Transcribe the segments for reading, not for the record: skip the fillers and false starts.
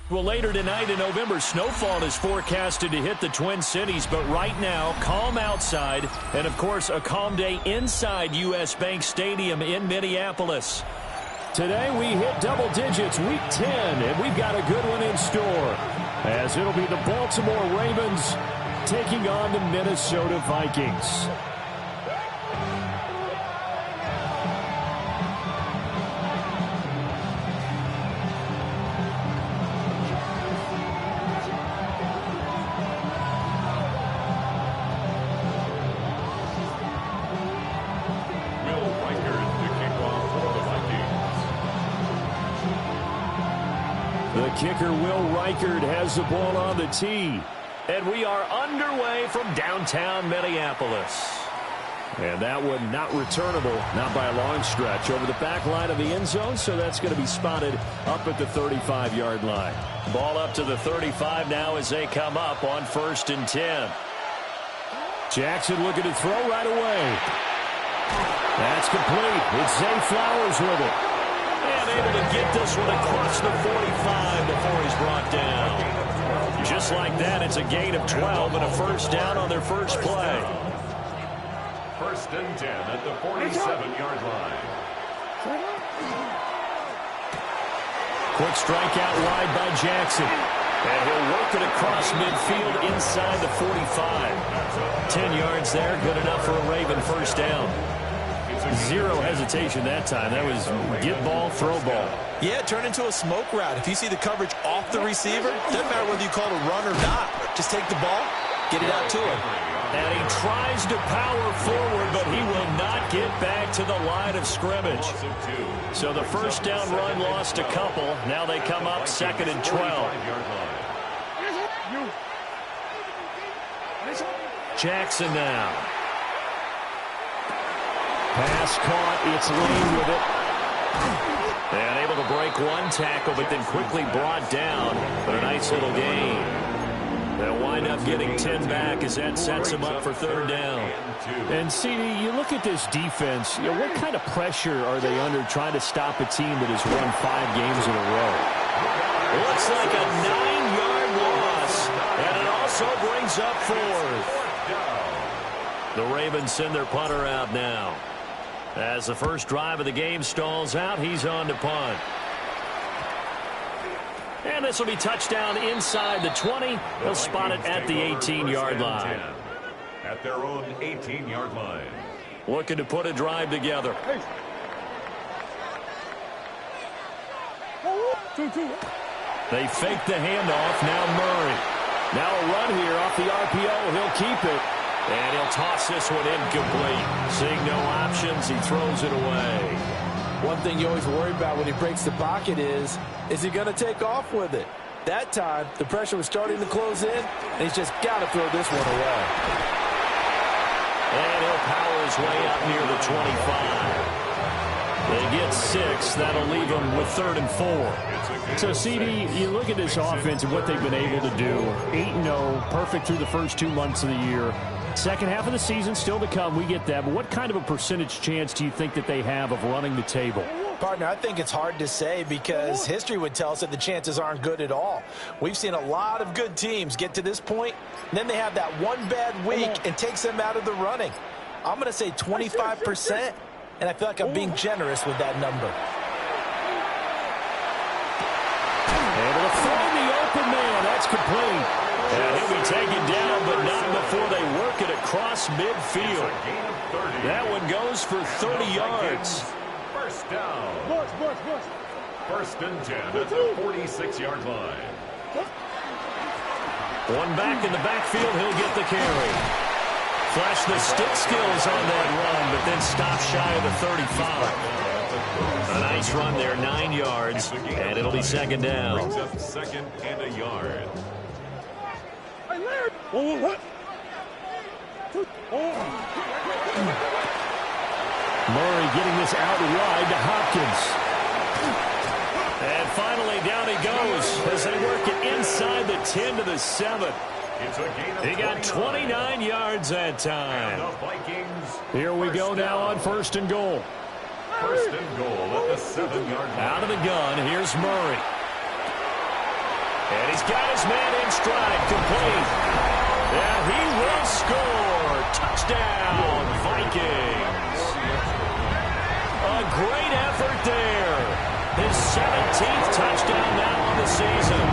Well, later tonight in November, snowfall is forecasted to hit the Twin Cities, but right now, calm outside, and of course, a calm day inside U.S. Bank Stadium in Minneapolis. Today, we hit double digits, week 10, and we've got a good one in store, as it'll be the Baltimore Ravens taking on the Minnesota Vikings. Kicker Will Reichard has the ball on the tee. And we are underway from downtown Minneapolis. And that one not returnable, not by a long stretch, over the back line of the end zone, so that's going to be spotted up at the 35-yard line. Ball up to the 35 now as they come up on 1st and 10. Jackson looking to throw right away. That's complete. It's Zay Flowers with it. And able to get this one across the 45 before he's brought down. Just like that, it's a gain of 12 and a first down on their first play. 1st and 10 at the 47-yard line. Quick strikeout wide by Jackson. And he'll work it across midfield inside the 45. 10 yards there, good enough for a Raven first down. Zero hesitation that time. That was get ball, throw ball. Yeah, turn into a smoke route. If you see the coverage off the receiver, doesn't matter whether you call it a run or not. Just take the ball, get it out to him. And he tries to power forward, but he will not get back to the line of scrimmage. So the first down run lost a couple. Now they come up 2nd and 12. Jackson now. Pass caught. It's Lane with it. And able to break one tackle, but then quickly brought down. But a nice little gain. They'll wind up getting 10 back as that sets them up for 3rd down. And, CD, you look at this defense, what kind of pressure are they under trying to stop a team that has won 5 games in a row? Looks like a 9-yard loss, and it also brings up 4th. The Ravens send their punter out now. As the first drive of the game stalls out, he's on to punt. And this will be touchdown inside the 20. They'll spot it at the 18-yard line. At their own 18-yard line. Looking to put a drive together. They fake the handoff. Now Murray. Now a run here off the RPO. He'll keep it. And he'll toss this one incomplete. Seeing no options, he throws it away. One thing you always worry about when he breaks the pocket is he going to take off with it? That time, the pressure was starting to close in, and he's just got to throw this one away. And he'll power his way up near the 25. They get 6. That'll leave them with 3rd and 4. So, CD, you look at this offense and what they've been able to do. 8-0, perfect through the first 2 months of the year. Second half of the season still to come. We get that. But what kind of a percentage chance do you think that they have of running the table? Partner, I think it's hard to say because history would tell us that the chances aren't good at all. We've seen a lot of good teams get to this point, and then they have that one bad week and takes them out of the running. I'm going to say 25%, and I feel like I'm being generous with that number. Able to find the open man. That's complete. And he'll be taken down, but not before they work it across midfield. That one goes for 30 yards. First down. 1st and 10 at the 46-yard line. One back in the backfield, he'll get the carry. Flash the stick skills on that run, but then stop shy of the 35. A nice run there, 9 yards, and it'll be 2nd down. Brings up 2nd and a yard. Murray getting this out wide to Hopkins. And finally down he goes as they work it inside the 10 to the 7. He got 29 yards that time. Here we go now on 1st and goal. 1st and goal at the 7-yard line. Out of the gun, here's Murray. And he's got his man in stride, complete. And he will score. Touchdown, Vikings. A great effort there. His 17th touchdown now on the season.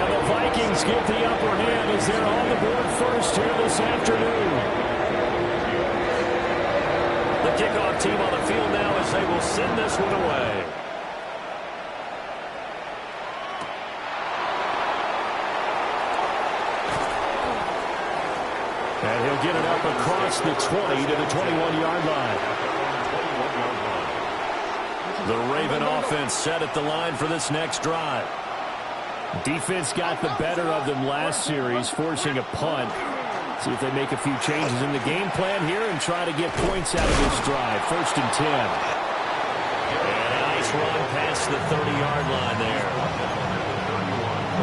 And the Vikings get the upper hand as they're on the board first here this afternoon. The kickoff team on the field now as they will send this one away. And he'll get it up across the 20 to the 21-yard line. The Raven offense set at the line for this next drive. Defense got the better of them last series, forcing a punt. See if they make a few changes in the game plan here and try to get points out of this drive. 1st and 10. And a nice run past the 30-yard line there.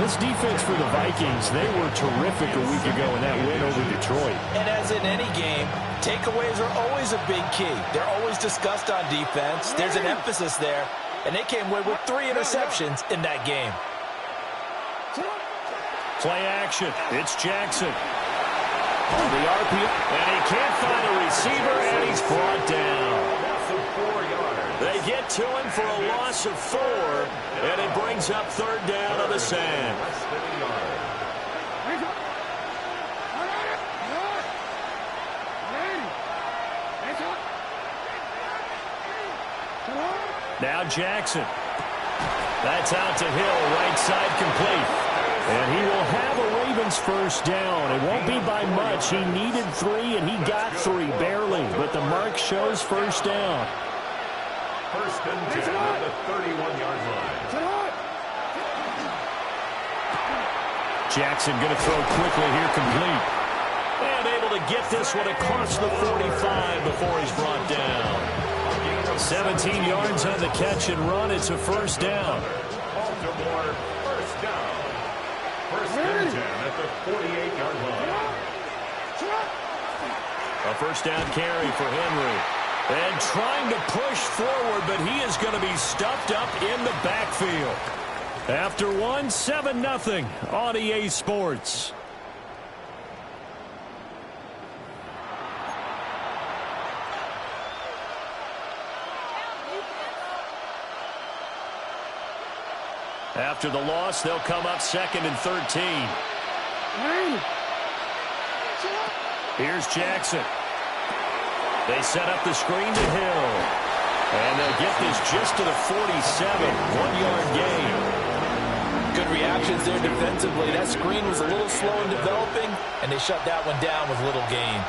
This defense for the Vikings, they were terrific a week ago in that win over Detroit. And as in any game, takeaways are always a big key. They're always discussed on defense. There's an emphasis there. And they came away with 3 interceptions in that game. Play action. It's Jackson. On the RPO. And he can't find a receiver, and he's brought down. They get to him for a loss of 4, and it brings up 3rd down on the sand. Now Jackson. That's out to Hill, right side complete. And he will have a Ravens first down. It won't be by much. He needed 3, and he got 3, barely. But the mark shows first down. 1st and 10 at the 31-yard line. Jackson going to throw quickly here, complete. And able to get this one across the 45 before he's brought down. 17 yards on the catch and run. It's a first down. Baltimore, first down. 1st and 10 at the 48-yard line. A first down carry for Henry. And trying to push forward, but he is going to be stuffed up in the backfield. After 1, 7-0 on EA Sports. After the loss, they'll come up 2nd and 13. Here's Jackson. They set up the screen to Hill. And they'll get this just to the 47. 1-yard gain. Good reactions there defensively. That screen was a little slow in developing, and they shut that one down with little gain.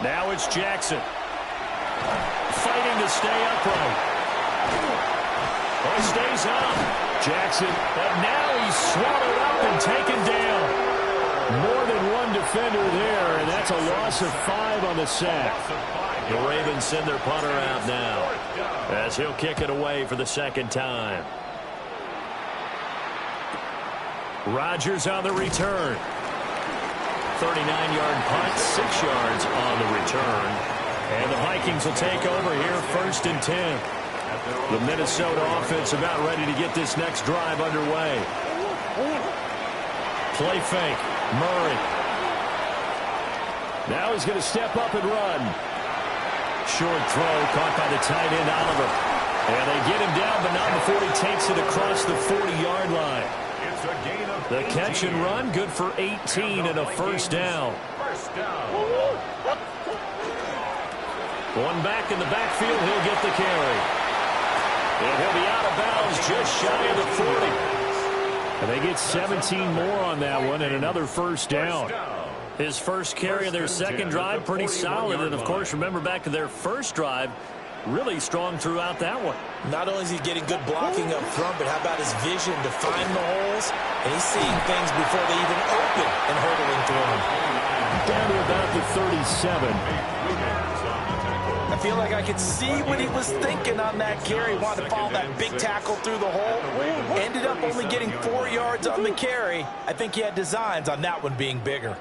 Now it's Jackson. Fighting to stay upright. Oh, he stays up. Jackson, but now he's swallowed up and taken down. More than one defender there, and that's a loss of 5 on the sack. The Ravens send their punter out now as he'll kick it away for the 2nd time. Rodgers on the return. 39-yard punt, 6 yards on the return. And the Vikings will take over here 1st and 10. The Minnesota offense about ready to get this next drive underway. Play fake. Murray. Now he's going to step up and run. Short throw caught by the tight end Oliver. And they get him down, but not before he takes it across the 40-yard line. The catch and run, good for 18 and a first down. One back in the backfield, he'll get the carry. And he'll be out of bounds just shy of the 40. And they get 17 more on that one and another first down. His first carry of their second drive, pretty solid. And, of course, remember back to their first drive, really strong throughout that one. Not only is he getting good blocking up front, but how about his vision to find the holes? And he's seeing things before they even open and hurdling through them. Down to about the 37. I feel like I could see what he was thinking on that carry. Wanted to follow that big tackle through the hole. Ended up only getting 4 yards on the carry. I think he had designs on that one being bigger.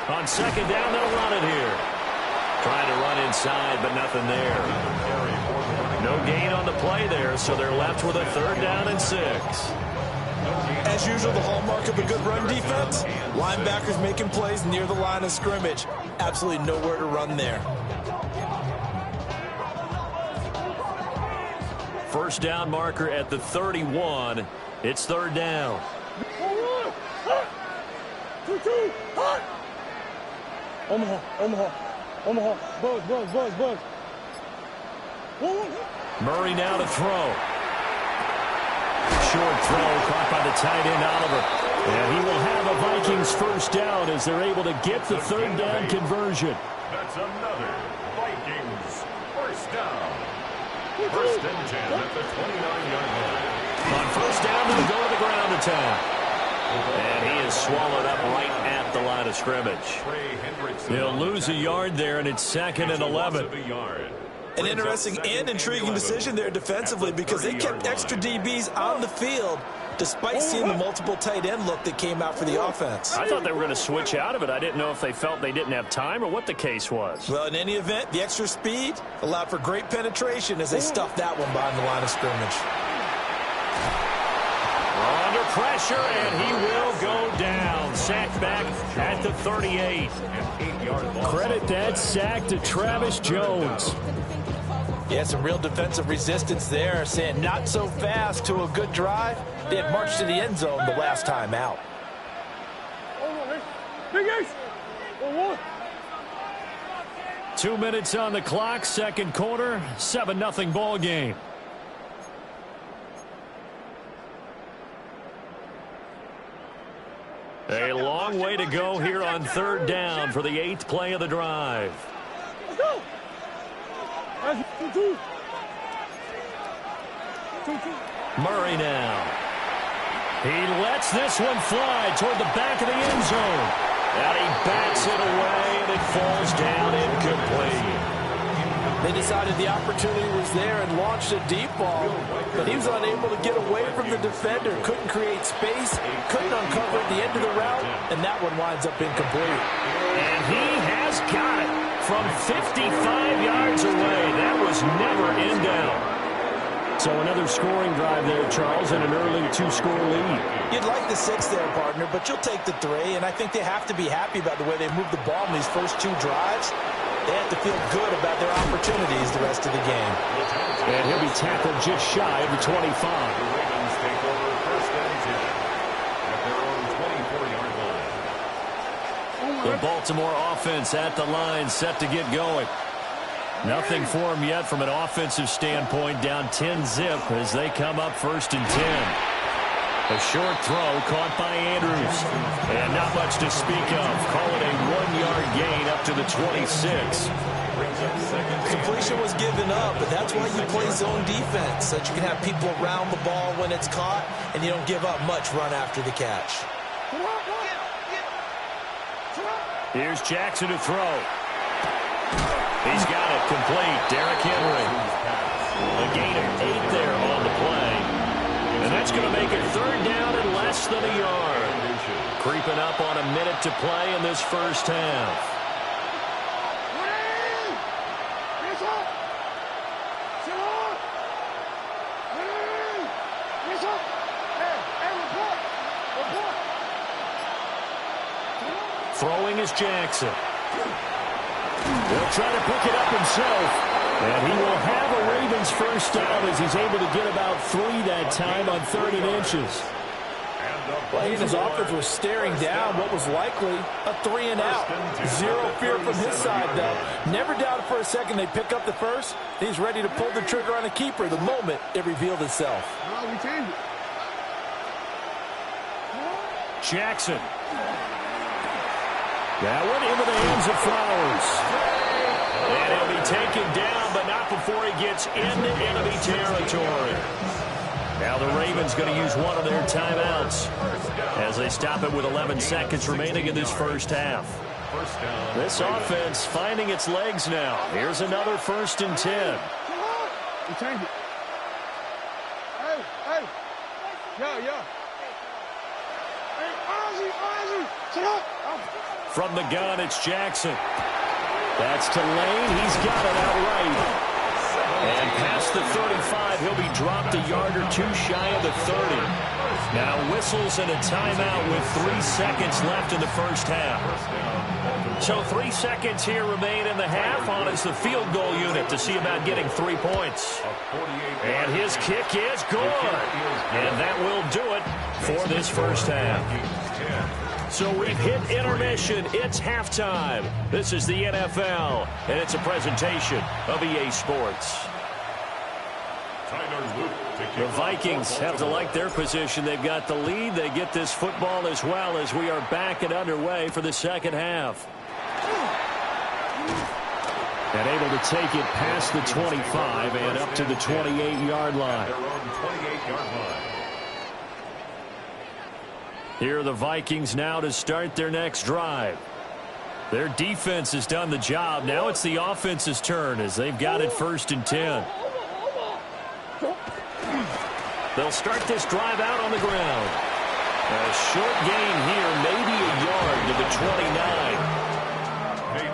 On second down, they'll run it here. Trying to run inside, but nothing there. No gain on the play there, so they're left with a 3rd down and 6. As usual, the hallmark of a good run defense, linebackers making plays near the line of scrimmage. Absolutely nowhere to run there. First down marker at the 31. It's 3rd down. Buzz. Murray now to throw. Short throw caught by the tight end, Oliver. And he will have a Vikings first down as they're able to get the 3rd down conversion. That's another Vikings first down. First and 10 at the 29-yard line. On first down, they'll go to the ground attack. And he is swallowed up right at the line of scrimmage. They'll lose a yard there, and it's 2nd and 11. An interesting and intriguing decision there defensively because they kept extra DBs on the field despite seeing the multiple tight end look that came out for the offense. I thought they were going to switch out of it. I didn't know if they felt they didn't have time or what the case was. Well, in any event, the extra speed allowed for great penetration as they stuffed that one behind the line of scrimmage. Under pressure, and he will go down. Sacked back at the 38. Credit that sack to Travis Jones. Yeah, some real defensive resistance there, saying not so fast to a good drive. They had marched to the end zone the last time out. 2 minutes on the clock, 2nd quarter, 7-0 ball game. A long way to go here on 3rd down for the 8th play of the drive. Murray now. He lets this one fly toward the back of the end zone. And he backs it away, and it falls down incomplete. They decided the opportunity was there and launched a deep ball, but he was unable to get away from the defender, couldn't create space, couldn't uncover at the end of the route, and that one winds up incomplete. And he has got it from 55 yards away. That was never in doubt. So another scoring drive there, Charles, and an early 2-score lead. You'd like the 6 there, partner, but you'll take the 3, and I think they have to be happy about the way they moved the ball in these first 2 drives. They have to feel good about their opportunities the rest of the game. And he'll be tackled just shy of the 25. The Ravens take over first and 10 at their own 24-yard line. The Baltimore offense at the line, set to get going. Nothing for them yet from an offensive standpoint, down 10-zip as they come up first and 10. A short throw caught by Andrews. And not much to speak of. Call it a 1-yard gain up to the 26. Completion was given up, but that's why you play zone defense, so that you can have people around the ball when it's caught, and you don't give up much run after the catch. Here's Jackson to throw. He's got it complete. Derrick Henry. A gain of 8 there on the play. And that's going to make it 3rd down and less than a yard. Creeping up on a minute to play in this first half. Throwing is Jackson. He'll try to pick it up himself. And he will have a Ravens first down as he's able to get about 3 that time on 3rd and inches. Well, his offense was staring down what was likely a 3-and-out. Zero fear from his side, though. Never doubted for a second they pick up the first. He's ready to pull the trigger on a keeper the moment it revealed itself. Jackson. That one into the hands of Flowers. And he'll be taken down, but not before he gets into enemy territory. Now the Ravens going to use one of their timeouts as they stop it with 11 seconds remaining in this first half. This offense finding its legs now. Here's another 1st and 10. From the gun, it's Jackson. That's to Lane. He's got it outright. And past the 35, he'll be dropped a yard or two shy of the 30. Now whistles and a timeout with 3 seconds left in the first half. So 3 seconds here remain in the half. On is the field goal unit to see about getting 3 points. And his kick is good. And that will do it for this first half. So we've hit intermission. It's halftime. This is the NFL, and it's a presentation of EA Sports. The Vikings have to like their position. They've got the lead. They get this football as well as we are back and underway for the second half. And able to take it past the 25 and up to the 28-yard line. Here are the Vikings now to start their next drive. Their defense has done the job. Now it's the offense's turn as they've got it 1st and 10. They'll start this drive out on the ground. A short gain here, maybe a yard to the 29.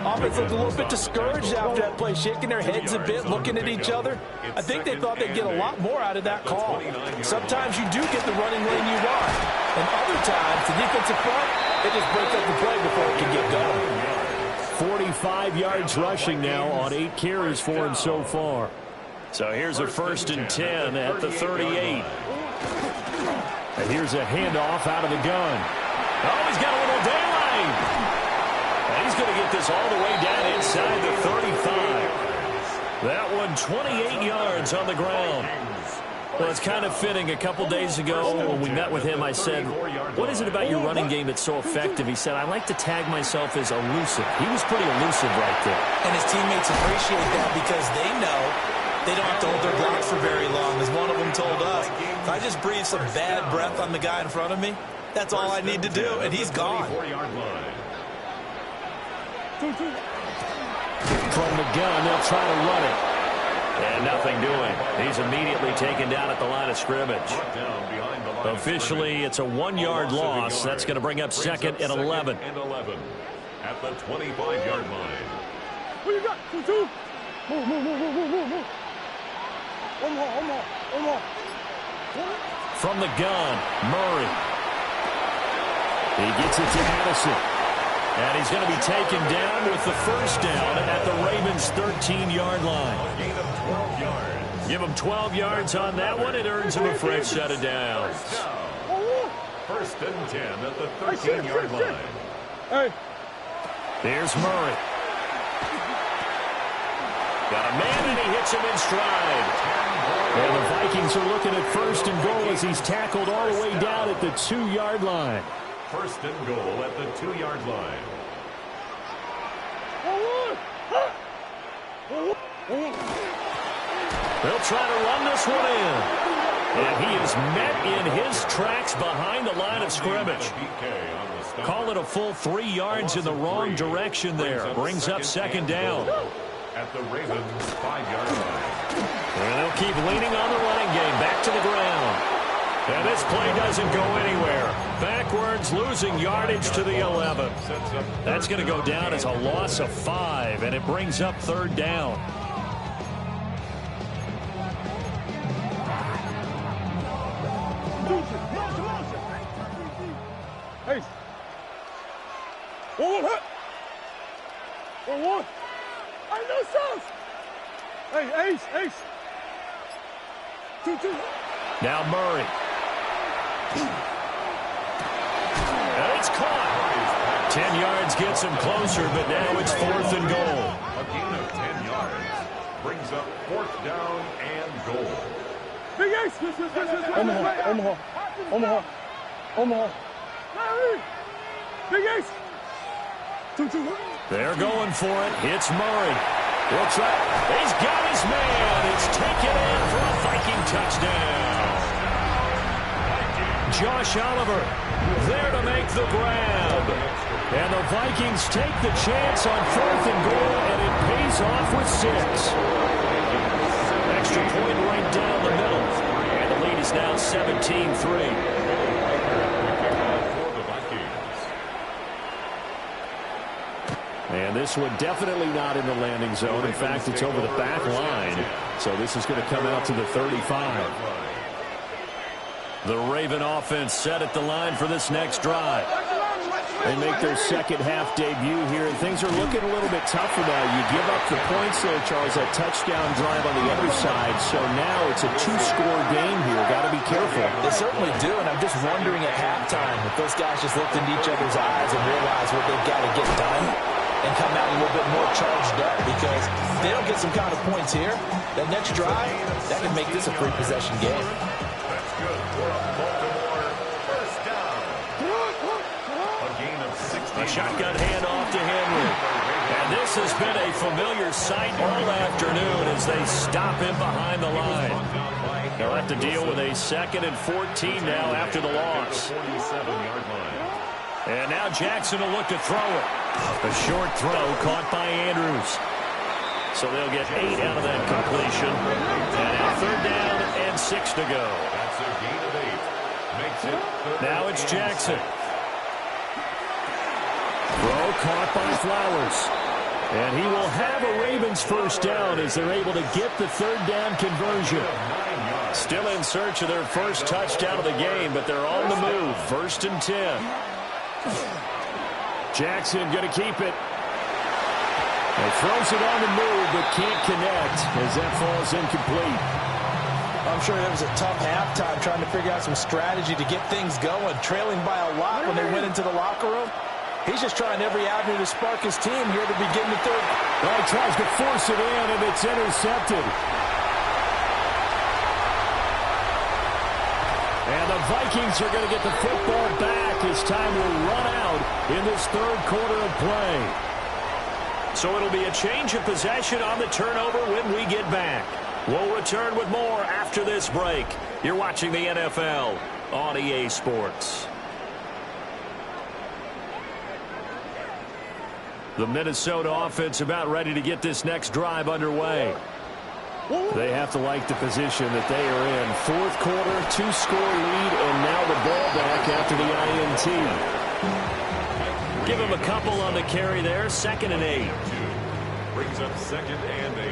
Offense looked a little bit discouraged after that play, shaking their heads a bit, looking at each other. I think they thought they'd get a lot more out of that call. Sometimes you do get the running lane you want, and other times the defensive front, they just break up the play before it can get going. 45 yards rushing now on 8 carries for him so far. So here's a 1st and 10 at the 38. And here's a handoff out of the gun. Oh, he's got a little daylight. And he's going to get this all the way down inside the 35. That one 28 yards on the ground. Well, it's kind of fitting. A couple days ago when we met with him, I said, what is it about your running game that's so effective? He said, I like to tag myself as elusive. He was pretty elusive right there. And his teammates appreciate that because they know they don't have to hold their blocks for very long. As one of them told us, if I just breathe some bad breath on the guy in front of me, that's all I need to do, and he's gone. From the gun, they'll try to run it. And nothing doing. He's immediately taken down at the line of scrimmage. Officially, it's a 1-yard loss. That's going to bring up 2nd and 11. At the 25-yard line. What you got? 2-2. Move. One more. From the gun, Murray. He gets it to Addison. And he's going to be taken down with the first down at the Ravens' 13-yard line. Gain of 12 yards. Give him 12 yards on that one. It earns him a fresh set of downs. 1st and 10 at the 13-yard line. Hey. Here's Murray. Got a man, and he hits him in stride. And the Vikings are looking at 1st and goal as he's tackled all the way down at the 2-yard line. 1st and goal at the 2-yard line. They'll try to run this one in. And he is met in his tracks behind the line of scrimmage. Call it a full 3 yards in the wrong direction there. Brings up 2nd down. At the Ravens' 5-yard line. And they'll keep leaning on the running game. Back to the ground. And this play doesn't go anywhere. Backwards, losing yardage to the 11. That's going to go down as a loss of 5, and it brings up 3rd down. Ace. 1-1 hit. 1-1. I know sauce. Hey, Ace. 2-2. Now Murray. And it's caught. 10 yards gets him closer, but now it's 4th and goal. A gain of 10 yards brings up 4th down and goal. Big Ace. Omaha. Big Ace. 2-2. They're going for it. It's Murray. He'll try. He's got his man. It's taken in for a Viking touchdown. Josh Oliver there to make the grab. And the Vikings take the chance on 4th and goal, and it pays off with 6. Extra point right down the middle. And the lead is now 17-3. And this one definitely not in the landing zone. In fact, it's over the back line. So this is going to come out to the 35. The Raven offense set at the line for this next drive. They make their second half debut here, and things are looking a little bit tougher now. You give up the points there, Charles, that touchdown drive on the other side. So now it's a two-score game here. Got to be careful. They certainly do, and I'm just wondering at halftime if those guys just looked into each other's eyes and realize what they've got to get done and come out a little bit more charged up, because if they don't get some kind of points here, that next drive, that can make this a three-possession game. That's good for a Baltimore first down. A gain of 60. A shotgun handoff to Henry. And this has been a familiar sight all afternoon as they stop him behind the line. They'll have to deal with a 2nd and 14 now after the loss. 47-yard line. And now Jackson will look to throw it. A short throw caught by Andrews. So they'll get 8 out of that completion. And now 3rd down and 6 to go. That's a gain of 8. Makes it now it's Jackson. Throw caught by Flowers. And he will have a Ravens first down as they're able to get the 3rd down conversion. Still in search of their first touchdown of the game, but they're on the move. 1st and 10. Jackson going to keep it. He throws it on the move, but can't connect as that falls incomplete. I'm sure it was a tough halftime trying to figure out some strategy to get things going, trailing by a lot when they went into the locker room. He's just trying every avenue to spark his team here to begin the 3rd. Well, he tries to force it in, and it's intercepted. And the Vikings are going to get the football back as time will run out in this 3rd quarter of play. So it'll be a change of possession on the turnover when we get back. We'll return with more after this break. You're watching the NFL on EA Sports. The Minnesota offense about ready to get this next drive underway. They have to like the position that they are in. 4th quarter, 2-score lead, and now the ball back after the INT. Give him a couple on the carry there. 2nd and 8. Brings up 2nd and 8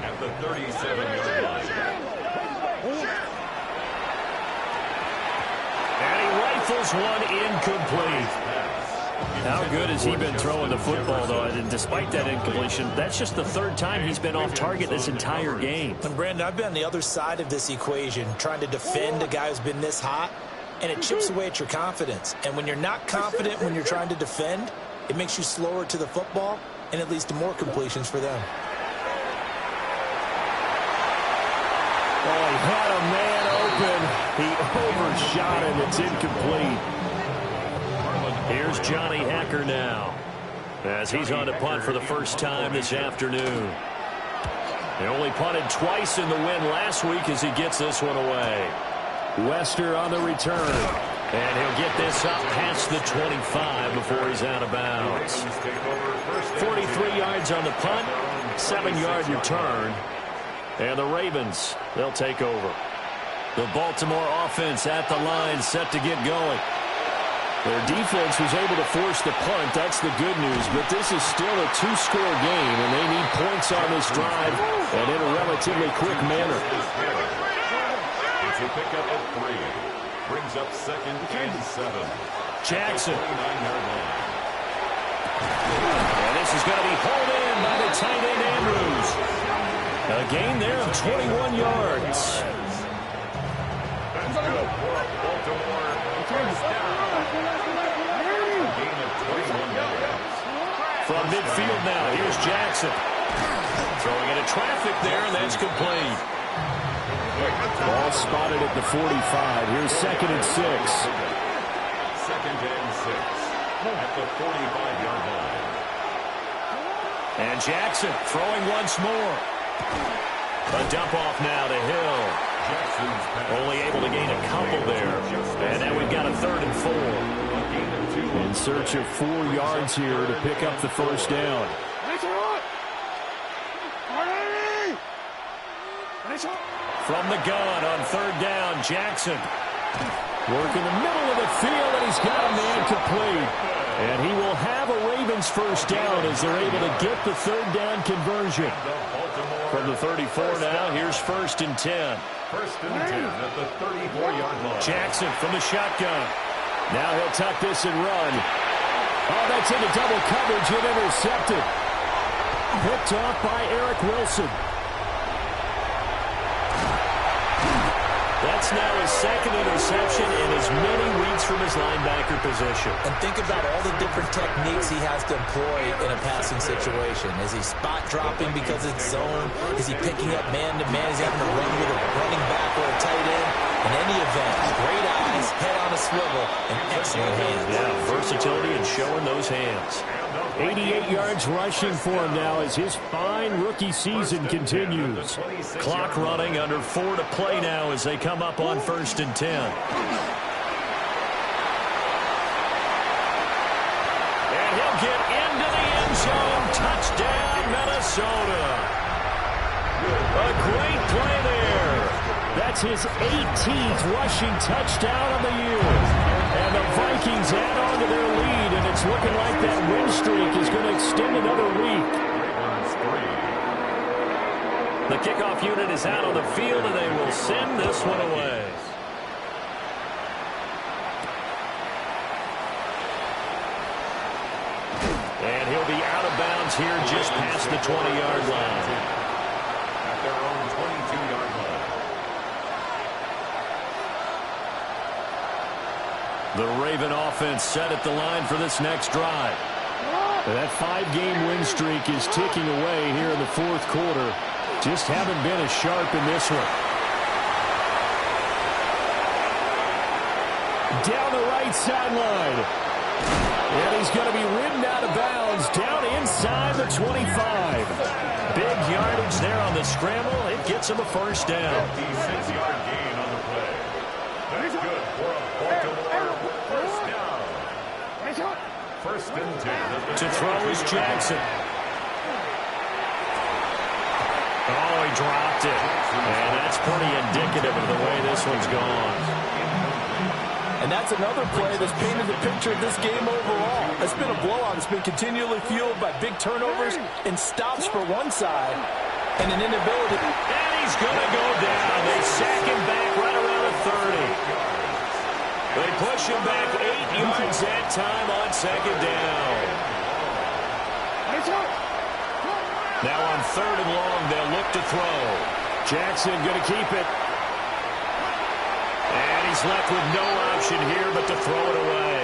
at the 37-yard line. And he rifles one incomplete. How good has he been throwing the football, though? And despite that incompletion, that's just the 3rd time he's been off target this entire game. And Brandon, I've been on the other side of this equation, trying to defend a guy who's been this hot, and it chips away at your confidence. And when you're not confident when you're trying to defend, it makes you slower to the football, and it leads to more completions for them. Oh, he had a man open. He overshot him. It's incomplete. Here's Johnny Hecker now as he's on to punt for the first time this afternoon. They only punted twice in the win last week as he gets this one away. Wester on the return. And he'll get this up past the 25 before he's out of bounds. 43 yards on the punt, 7-yard return. And the Ravens, they'll take over. The Baltimore offense at the line set to get going. Their defense was able to force the punt. That's the good news. But this is still a 2-score game, and they need points on this drive and in a relatively quick manner. It's a pickup at 3. Brings up 2nd and 7. Jackson. 29-yard line. And this is going to be hauled in by the tight end Andrews. A gain there of 21 yards. That's good for a Baltimore first down. From midfield now, here's Jackson. Throwing into traffic there, and that's complete. Ball spotted at the 45. Here's 2nd and 6. 2nd and 6 at the 45-yard line. And Jackson throwing once more. A dump off now to Hill. Only able to gain a couple there. And now we've got a 3rd and 4. In search of 4 yards here to pick up the first down. From the gun on 3rd down, Jackson. Working the middle of the field, and he's got a man complete. And he will have a Ravens first down as they're able to get the third down conversion. From the 34 now, here's 1st and 10. 1st and 10 at the 34-yard line. Jackson from the shotgun. Now he'll tuck this and run. Oh, that's into double coverage and intercepted. Picked off by Eric Wilson. That's now his 2nd interception in as many weeks from his linebacker position. And think about all the different techniques he has to employ in a passing situation. Is he spot dropping because it's zone? Is he picking up man-to-man? Is he having to run with a running back or a tight end? In any event, great eyes, head on a swivel, and excellent hands. Yeah, versatility and showing those hands. 88 yards rushing for him now as his fine rookie season continues. Clock running, under 4 to play now as they come up on 1st and 10. And he'll get into the end zone. Touchdown, Minnesota. A great play there. That's his 18th rushing touchdown of the year. And the Vikings add on to their lead, and it's looking like that win streak is going to extend another week. The kickoff unit is out on the field, and they will send this one away. And he'll be out of bounds here just past the 20-yard line. At their own 22-yard line. The Raven offense set at the line for this next drive. That 5-game win streak is ticking away here in the 4th quarter. Just haven't been as sharp in this one. Down the right sideline. And he's going to be ridden out of bounds down inside the 25. Big yardage there on the scramble. It gets him a first down. 56-yard gain on the play. That's good for a Baltimore first down. 1st and 10. To throw is Jackson. Oh, he dropped it. And that's pretty indicative of the way this one's gone. And that's another play that's painted the picture of this game overall. It's been a blowout. It's been continually fueled by big turnovers and stops for one side and an inability. And he's going to go down. They sack him back right around the 30. They push him back 8 yards that time on 2nd down. Now on 3rd and long, they'll look to throw. Jackson going to keep it. And he's left with no option here but to throw it away.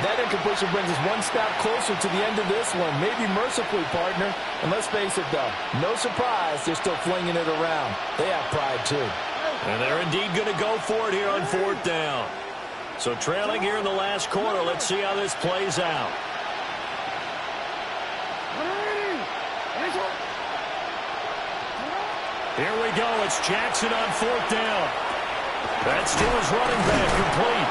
That incompletion brings us one step closer to the end of this one. Maybe mercifully, partner. And let's face it, though, no surprise they're still flinging it around. They have pride, too. And they're indeed going to go for it here on 4th down. So trailing here in the last quarter, let's see how this plays out. Here we go. It's Jackson on 4th down. That's to his running back, complete.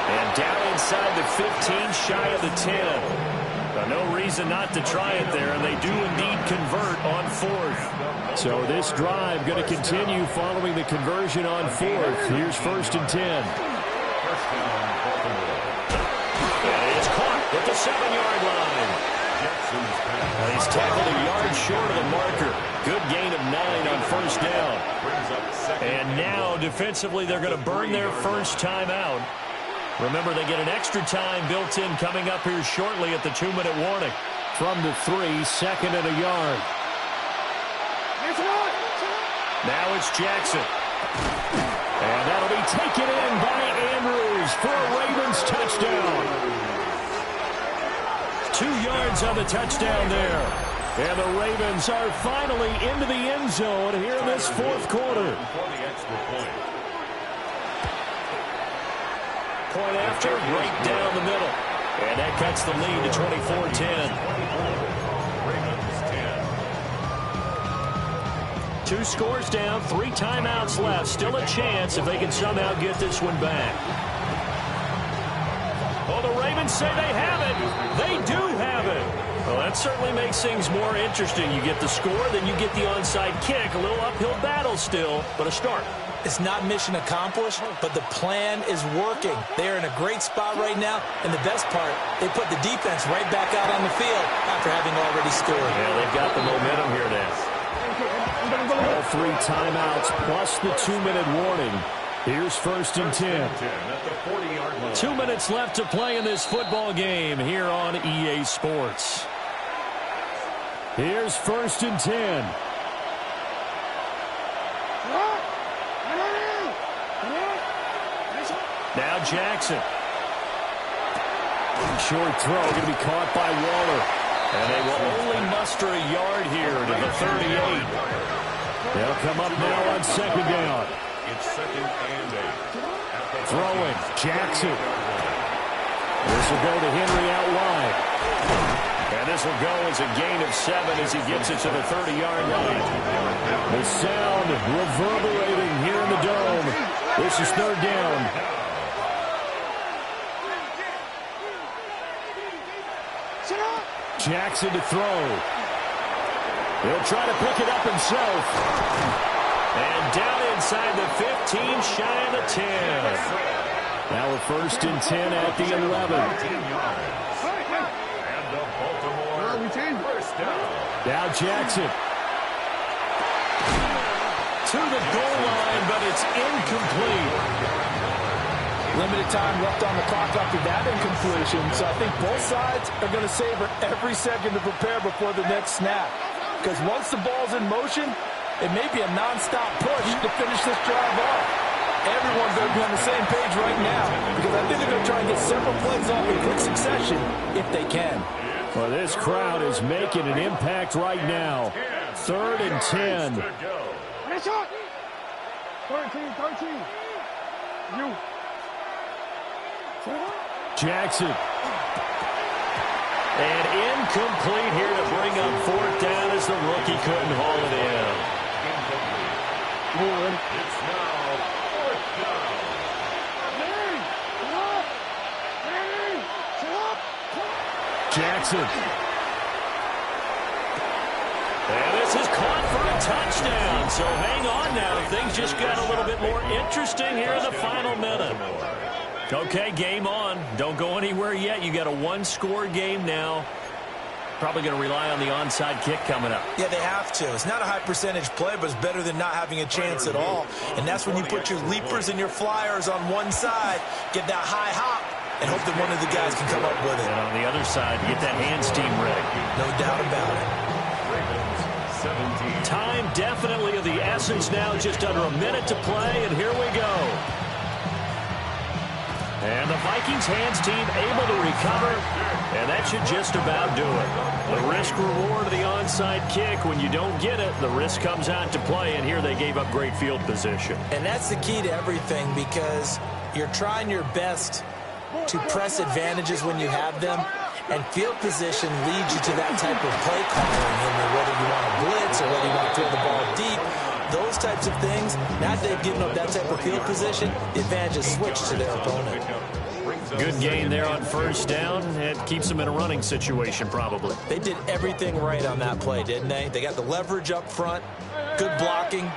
And down inside the 15, shy of the 10. No reason not to try it there, and they do indeed convert on 4th. So this drive going to continue following the conversion on 4th. Here's 1st and 10. And it's caught at the 7-yard line. He's tackled a yard short of the marker. Good gain of 9 on 1st down. And now, defensively, they're going to burn their first time out. Remember, they get an extra time built in coming up here shortly at the 2-minute warning. From the 3, 2nd and a yard. Now it's Jackson. And that'll be taken in by Andrews for a Ravens touchdown. 2 yards on the touchdown there. And the Ravens are finally into the end zone here in this 4th quarter. Point after, right down the middle. And that cuts the lead to 24-10. 2 scores down, 3 timeouts left. Still a chance if they can somehow get this one back. Oh, the Ravens say they have it. They do have it. Well, that certainly makes things more interesting. You get the score, then you get the onside kick. A little uphill battle still, but a start. It's not mission accomplished, but the plan is working. They're in a great spot right now, and the best part, they put the defense right back out on the field after having already scored. Yeah, they've got the momentum here now. All 3 timeouts plus the 2-minute warning. Here's 1st and 10. At the 40-yard line. 2 minutes left to play in this football game here on EA Sports. Here's 1st and 10. Now Jackson. Short throw going to be caught by Waller. And they will only muster a yard here to the 38. They'll come up now on 2nd down. It's 2nd and 8. Throwing. Jackson. This will go to Henry out wide. And this will go as a gain of 7 as he gets it to the 30-yard line. The sound reverberating here in the dome. This is 3rd down. Jackson to throw. He'll try to pick it up himself. And down inside the 15, shy of the 10. Now we're 1st and 10 at the 11. And the Baltimore first down. Now Jackson. To the goal line, but it's incomplete. Limited time left on the clock after that incompletion, so I think both sides are going to savor every second to prepare before the next snap. Because once the ball's in motion, it may be a nonstop push to finish this drive off. Everyone's going to be on the same page right now because I think they're going to try and get several plays off in quick succession if they can. Well, this crowd is making an impact right now. 3rd and 10. Nice shot. 13. You. Jackson. And incomplete here to bring up 4th down as the rookie couldn't haul it in. It's now 4th down. Jackson. And this is caught for a touchdown. So hang on now. Things just got a little bit more interesting here in the final minute. Okay, game on. Don't go anywhere yet. You got a 1-score game now. Probably going to rely on the onside kick coming up. Yeah, they have to. It's not a high percentage play, but it's better than not having a chance at all. And that's when you put your leapers and your flyers on one side, get that high hop, and hope that one of the guys can come up with it. And on the other side, get that hands team ready. No doubt about it. Ravens 17. Time definitely of the essence now. Just under a minute to play, and here we go. And the Vikings hands team able to recover, and that should just about do it. The risk-reward of the onside kick, when you don't get it, the risk comes out to play, and here they gave up great field position. And that's the key to everything because you're trying your best to press advantages when you have them, and field position leads you to that type of play calling, whether you want to blitz or whether you want to throw the ball deep. Those types of things, now that they've given up that type of field position, the advantage is switched to their opponent. Good gain there on 1st down. It keeps them in a running situation, probably. They did everything right on that play, didn't they? They got the leverage up front, good blocking,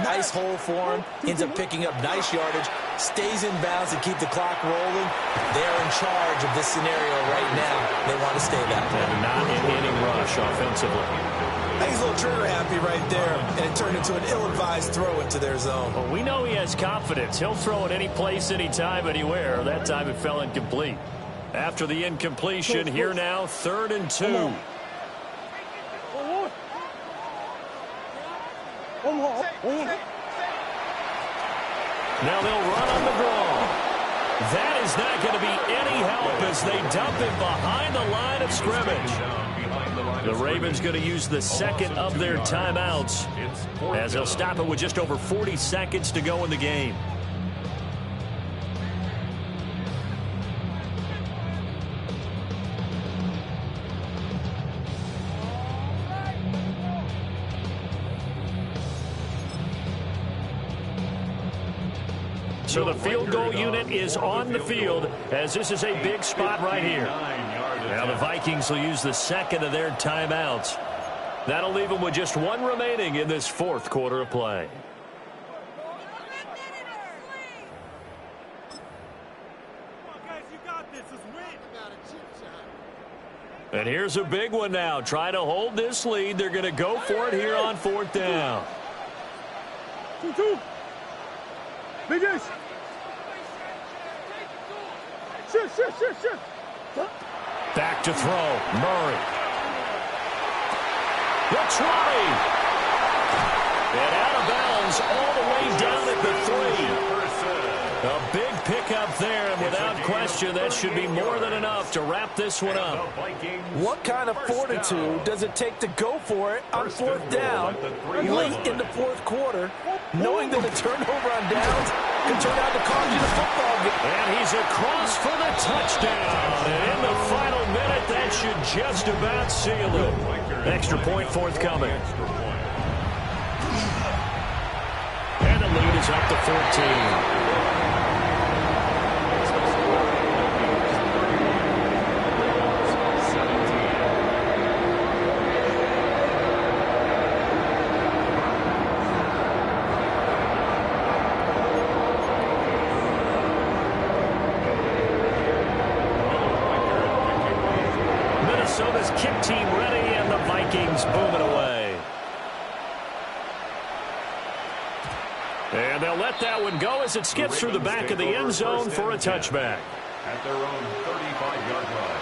nice hole for him, ends up picking up nice yardage, stays in bounds to keep the clock rolling. They're in charge of this scenario right now. They want to stay that way. And not an inning rush offensively. I think he's a little trigger happy right there, and it turned into an ill-advised throw into their zone. Well, we know he has confidence. He'll throw it any place, anytime, anywhere. That time it fell incomplete. After the incompletion, here now, 3rd and 2. Now they'll run on the draw. That is not going to be any help as they dump him behind the line of scrimmage. The Ravens going to use the 2nd of their timeouts as they'll stop it with just over 40 seconds to go in the game. So the field goal unit is on the field as this is a big spot right here. Now the Vikings will use the second of their timeouts. That'll leave them with just one remaining in this fourth quarter of play. And here's a big one now. Trying to hold this lead. They're going to go for it here on fourth down. 2-2. Biggest. Shit. Back to throw. Murray. The 20. And out of bounds all the way down at the 3. A big pickup there, and without question, that should be more than enough to wrap this one up. What kind of fortitude does it take to go for it on fourth down late in the fourth quarter, knowing that a turnover on downs can turn out to cost you the football game? And he's across for the touchdown. And in the final minute, that should just about seal it. Extra point forthcoming. And the lead is up to 14. Minnesota's kick team ready, and the Vikings booming away. And they'll let that one go as it skips through the back of the end zone for a touchback. At their own 35-yard line.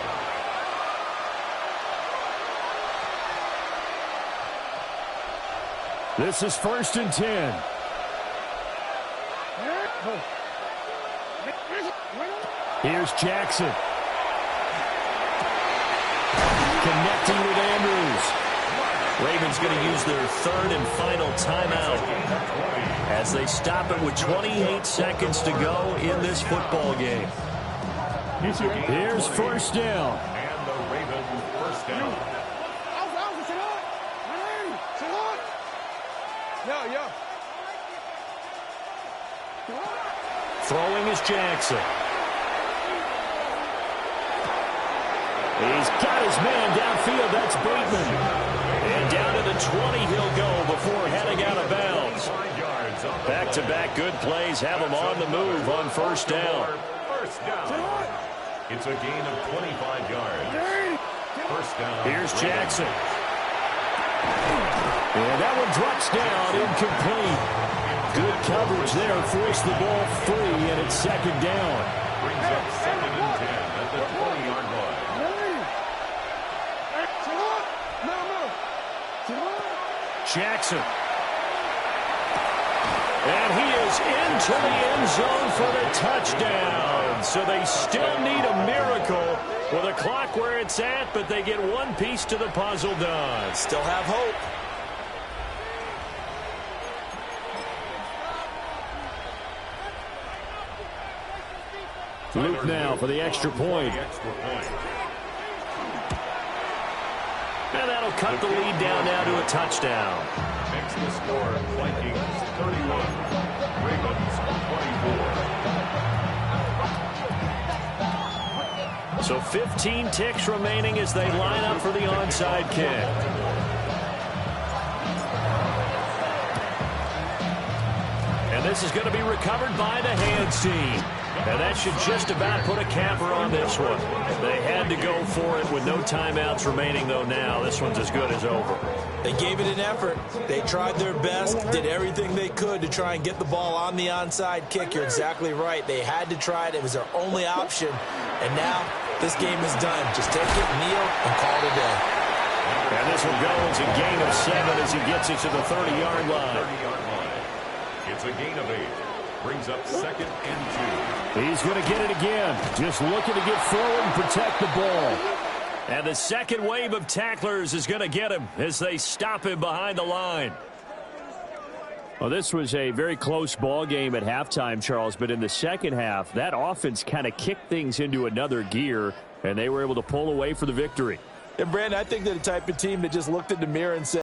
This is 1st and 10. Here's Jackson. Connecting with Andrews. Ravens going to use their third and final timeout as they stop it with 28 seconds to go in this football game. Here's 1st down. And the Ravens first down. Throwing is Jackson. He's got his man downfield. That's Bateman. And down to the 20 he'll go before heading out of bounds. Back-to-back good plays have him on the move on first down. First down. It's a gain of 25 yards. First down. Here's Jackson. And that one drops down, incomplete. Good coverage there, forced the ball free, and it's second down. Brings up 2nd and 10 at the 20-yard line. Jackson. And he is into the end zone for the touchdown. So they still need a miracle with a clock where it's at, but they get one piece to the puzzle done. Still have hope. Luke now for the extra point. And that'll cut the lead down now to a touchdown. Makes the score Vikings 31, Ravens 24. So 15 ticks remaining as they line up for the onside kick. And this is going to be recovered by the hands team. And that should just about put a capper on this one. They had to go for it with no timeouts remaining, though, now. This one's as good as over. They gave it an effort. They tried their best, did everything they could to try and get the ball on the onside kick. You're exactly right. They had to try it. It was their only option. And now this game is done. Just take it, kneel, and call it a day. And this will go as a gain of 7 as he gets it to the 30-yard line. It's a gain of 8. Brings up 2nd and 2. He's going to get it again. Just looking to get forward and protect the ball. And the second wave of tacklers is going to get him as they stop him behind the line. Well, this was a very close ball game at halftime, Charles, but in the second half, that offense kind of kicked things into another gear, and they were able to pull away for the victory. And, Brandon, I think they're the type of team that just looked in the mirror and said,